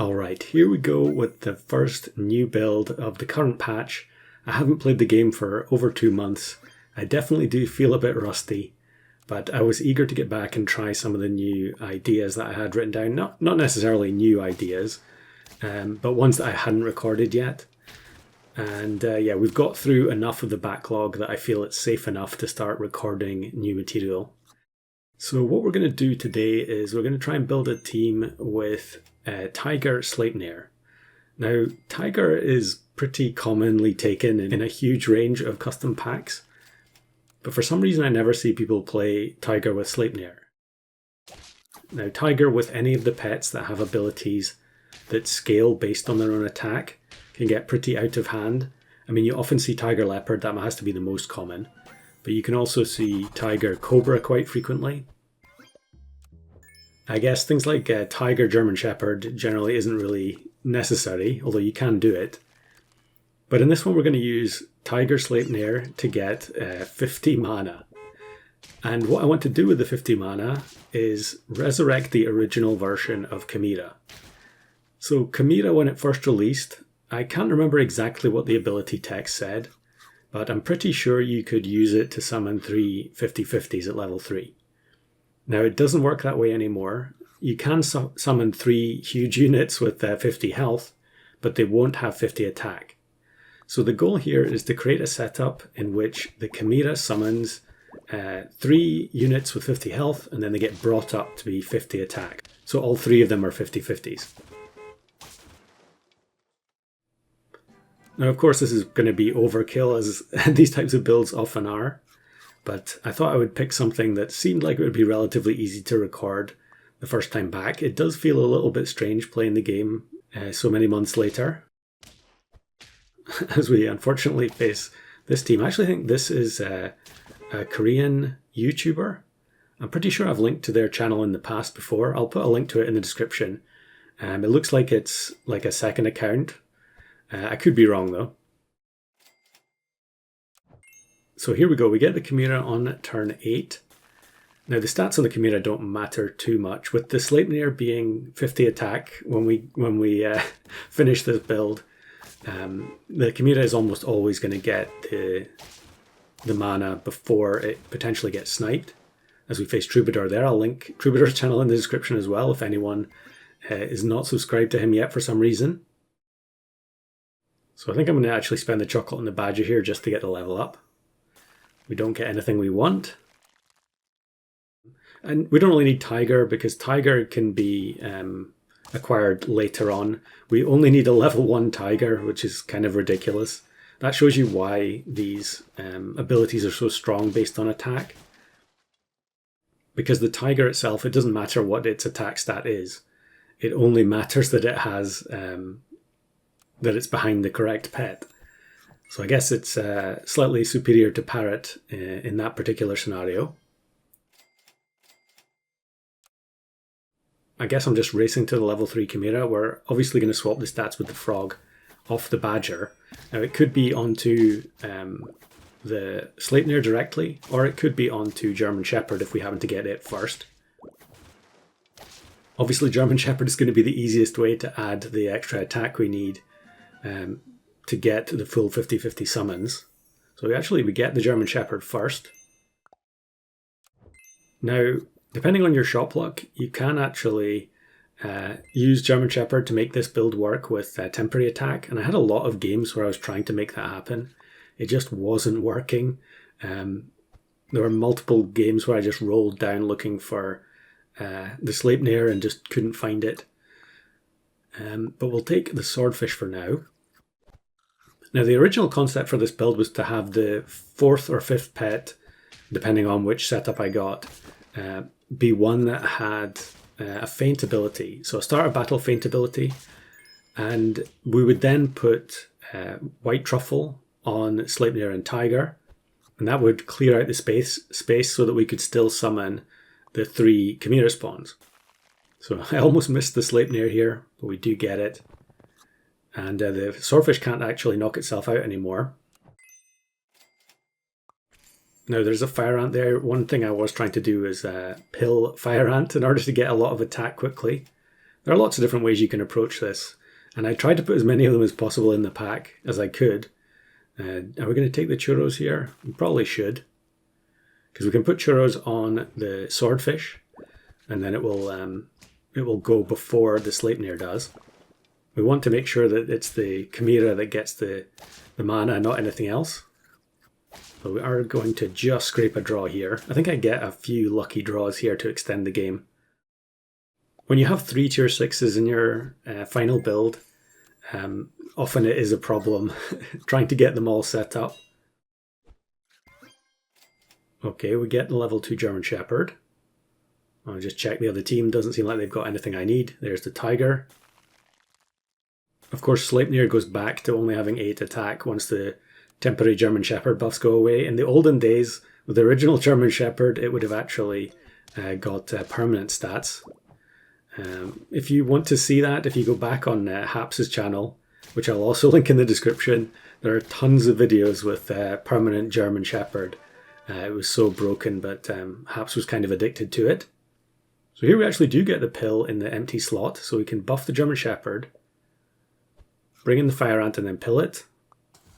Alright, here we go with the first new build of the current patch. I haven't played the game for over 2 months. I definitely do feel a bit rusty, but I was eager to get back and try some of the new ideas that I had written down. Not necessarily new ideas, but ones that I hadn't recorded yet. And yeah, we've got through enough of the backlog that I feel it's safe enough to start recording new material. So what we're going to do today is we're going to try and build a team with Tiger Sleipnir. Now, Tiger is pretty commonly taken in a huge range of custom packs, but for some reason I never see people play Tiger with Sleipnir. Now, Tiger with any of the pets that have abilities that scale based on their own attack can get pretty out of hand. I mean, you often see Tiger Leopard, that has to be the most common, but you can also see Tiger Cobra quite frequently. I guess things like Tiger German Shepherd generally isn't really necessary, although you can do it. But in this one we're going to use Tiger Sleipnir to get 50 mana. And what I want to do with the 50 mana is resurrect the original version of Chimera. So Chimera, when it first released, I can't remember exactly what the ability text said, but I'm pretty sure you could use it to summon 3 50/50s at level 3. Now, it doesn't work that way anymore. You can summon 3 huge units with 50 health, but they won't have 50 attack. So the goal here is to create a setup in which the Chimera summons 3 units with 50 health, and then they get brought up to be 50 attack. So all 3 of them are 50/50s. Now, of course, this is going to be overkill, as these types of builds often are. But I thought I would pick something that seemed like it would be relatively easy to record the first time back. It does feel a little bit strange playing the game so many months later, as we unfortunately face this team. I actually think this is a Korean YouTuber. I'm pretty sure I've linked to their channel in the past before. I'll put a link to it in the description. It looks like it's like a second account. I could be wrong though. So here we go, we get the Chimera on turn 8. Now the stats on the Chimera don't matter too much. With the Sleipnir being 50 attack when we finish this build, the Chimera is almost always going to get the mana before it potentially gets sniped. As we face Troubadour there, I'll link Troubadour's channel in the description as well if anyone is not subscribed to him yet for some reason. So I think I'm going to actually spend the chocolate and the badger here just to get the level up. We don't get anything we want. And we don't really need Tiger because Tiger can be acquired later on. We only need a level 1 Tiger, which is kind of ridiculous. That shows you why these abilities are so strong based on attack. Because the Tiger itself, it doesn't matter what its attack stat is. It only matters that it has that it's behind the correct pet. So I guess it's slightly superior to Parrot in that particular scenario. I guess I'm just racing to the level 3 Chimera. We're obviously going to swap the stats with the Frog off the Badger. Now it could be onto the Sleipnir directly, or it could be onto German Shepherd if we happen to get it first. Obviously German Shepherd is going to be the easiest way to add the extra attack we need to get the full 50/50 summons. So we get the German Shepherd first. Now, depending on your shop luck, you can actually use German Shepherd to make this build work with temporary attack. And I had a lot of games where I was trying to make that happen. It just wasn't working. There were multiple games where I just rolled down looking for the Sleipnir and just couldn't find it. But we'll take the Swordfish for now. Now, the original concept for this build was to have the 4th or 5th pet, depending on which setup I got, be one that had a feint ability. So a start of battle feint ability. And we would then put White Truffle on Sleipnir and Tiger. And that would clear out the space so that we could still summon the 3 Chimera spawns. So I almost missed the Sleipnir here, but we do get it. And the Swordfish can't actually knock itself out anymore. Now there's a Fire Ant there. One thing I was trying to do is pill Fire Ant in order to get a lot of attack quickly. There are lots of different ways you can approach this, and I tried to put as many of them as possible in the pack as I could. Are we going to take the churros here? We probably should, because we can put churros on the swordfish, and then it will go before the Sleipnir does. We want to make sure that it's the Chimera that gets the mana, not anything else. But we are going to just scrape a draw here. I think I get a few lucky draws here to extend the game. When you have 3 tier 6s in your final build, often it is a problem trying to get them all set up. Okay, we get the level 2 German Shepherd. I'll just check the other team. Doesn't seem like they've got anything I need. There's the Tiger. Of course, Sleipnir goes back to only having 8 attack once the temporary German Shepherd buffs go away. In the olden days, with the original German Shepherd, it would have actually got permanent stats. If you want to see that, if you go back on Haps' channel, which I'll also link in the description, there are tons of videos with permanent German Shepherd. It was so broken, but Haps was kind of addicted to it. So here we actually do get the pill in the empty slot, so we can buff the German Shepherd, bring in the Fire Ant and then pill it.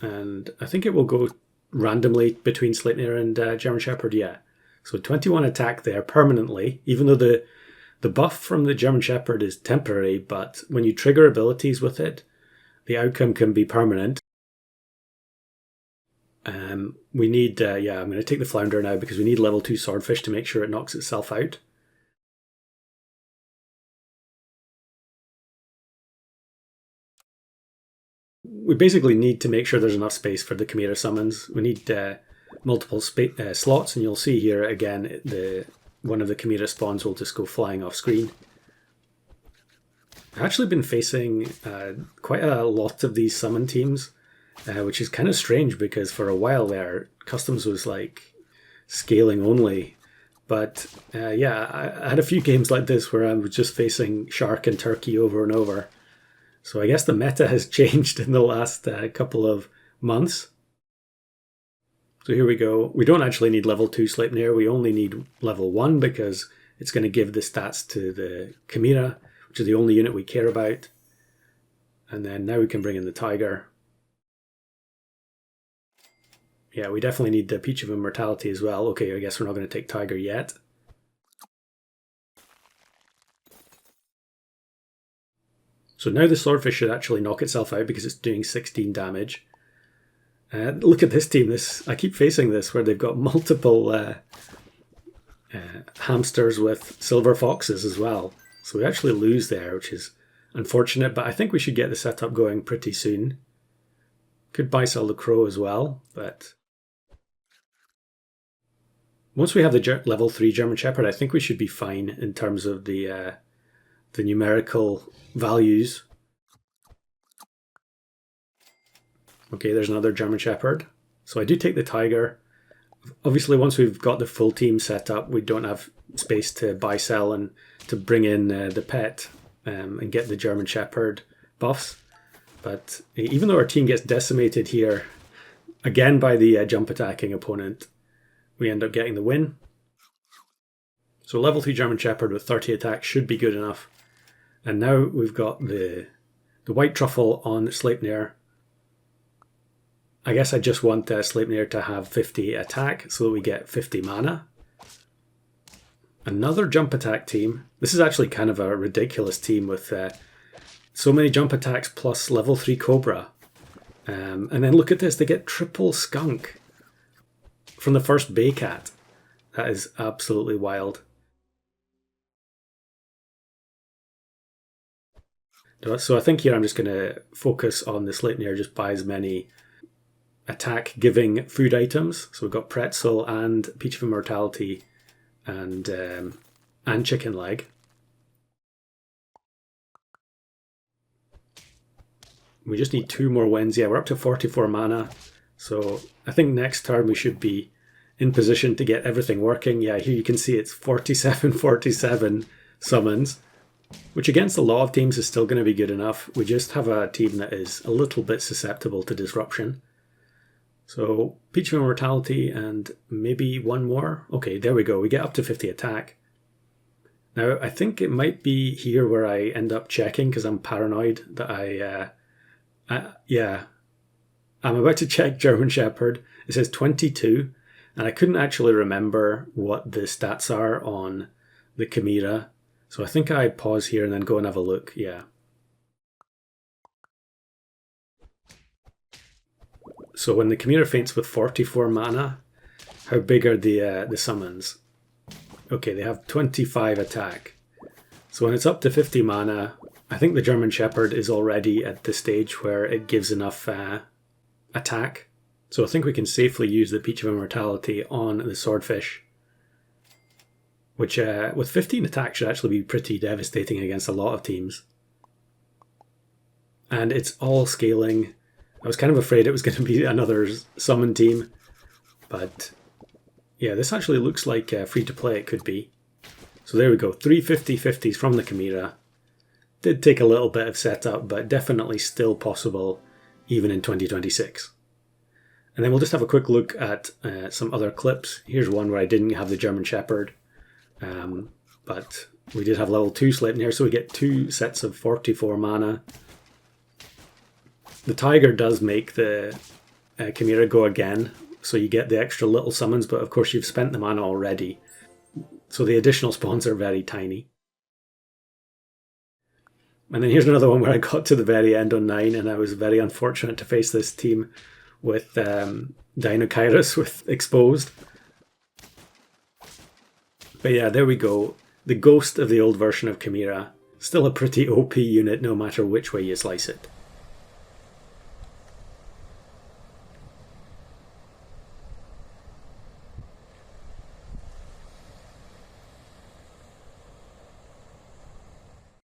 And I think it will go randomly between Sleipnir and German Shepherd, yeah. So 21 attack there permanently, even though the buff from the German Shepherd is temporary, but when you trigger abilities with it, the outcome can be permanent. We need, yeah, I'm going to take the Flounder now because we need level 2 Swordfish to make sure it knocks itself out. We basically need to make sure there's enough space for the Chimera summons. We need multiple slots, and you'll see here again, one of the Chimera spawns will just go flying off screen. I've actually been facing quite a lot of these summon teams, which is kind of strange because for a while there, Customs was like scaling only. But yeah, I had a few games like this where I was just facing Shark and Turkey over and over. So I guess the meta has changed in the last couple of months. So here we go. We don't actually need level 2 Sleipnir. We only need level 1 because it's going to give the stats to the Chimera, which is the only unit we care about. And then now we can bring in the Tiger. Yeah, we definitely need the Peach of Immortality as well. Okay, I guess we're not going to take Tiger yet. So now the Swordfish should actually knock itself out because it's doing 16 damage. Look at this team. I keep facing this where they've got multiple hamsters with silver foxes as well. So we actually lose there, which is unfortunate, but I think we should get the setup going pretty soon. Could buy sell the Crow as well, but once we have the level 3 German Shepherd, I think we should be fine in terms of the numerical values. Okay, there's another German Shepherd. So I do take the Tiger. Obviously, once we've got the full team set up, we don't have space to buy, sell, and to bring in the pet and get the German Shepherd buffs. But even though our team gets decimated here, again by the jump attacking opponent, we end up getting the win. So level 3 German Shepherd with 30 attack should be good enough. And now we've got the White Truffle on Sleipnir. I guess I just want Sleipnir to have 50 attack so that we get 50 mana. Another jump attack team. This is actually kind of a ridiculous team with so many jump attacks plus level 3 Cobra. And then look at this, they get triple Skunk from the first Baycat. That is absolutely wild. So I think here I'm just going to focus on the Sleipnir, just buy as many attack-giving food items. So we've got Pretzel and Peach of Immortality and Chicken Leg. We just need 2 more wins. Yeah, we're up to 44 mana. So I think next turn we should be in position to get everything working. Yeah, here you can see it's 47 summons, which against a lot of teams is still going to be good enough. We just have a team that is a little bit susceptible to disruption. So Peach of Immortality and maybe 1 more. Okay, there we go. We get up to 50 attack. Now, I think it might be here where I end up checking because I'm paranoid that yeah, I'm about to check German Shepherd. It says 22, and I couldn't actually remember what the stats are on the Chimera. So I think I pause here and then go and have a look. Yeah. So when the Chimera faints with 44 mana, how big are the summons? Okay, they have 25 attack. So when it's up to 50 mana, I think the German Shepherd is already at the stage where it gives enough attack. So I think we can safely use the Peach of Immortality on the Swordfish, which with 15 attack should actually be pretty devastating against a lot of teams. And it's all scaling. I was kind of afraid it was going to be another summon team, but yeah, this actually looks like free to play it could be. So there we go, 3 50/50s from the Chimera. Did take a little bit of setup, but definitely still possible even in 2026. And then we'll just have a quick look at some other clips. Here's one where I didn't have the German Shepherd, but we did have level 2 Sleipnir, so we get 2 sets of 44 mana. The Tiger does make the Chimera go again, so you get the extra little summons, but of course you've spent the mana already. So the additional spawns are very tiny. And then here's another one where I got to the very end on 9, and I was very unfortunate to face this team with Dinokairos with exposed. But yeah, there we go. The ghost of the old version of Chimera. Still a pretty OP unit no matter which way you slice it.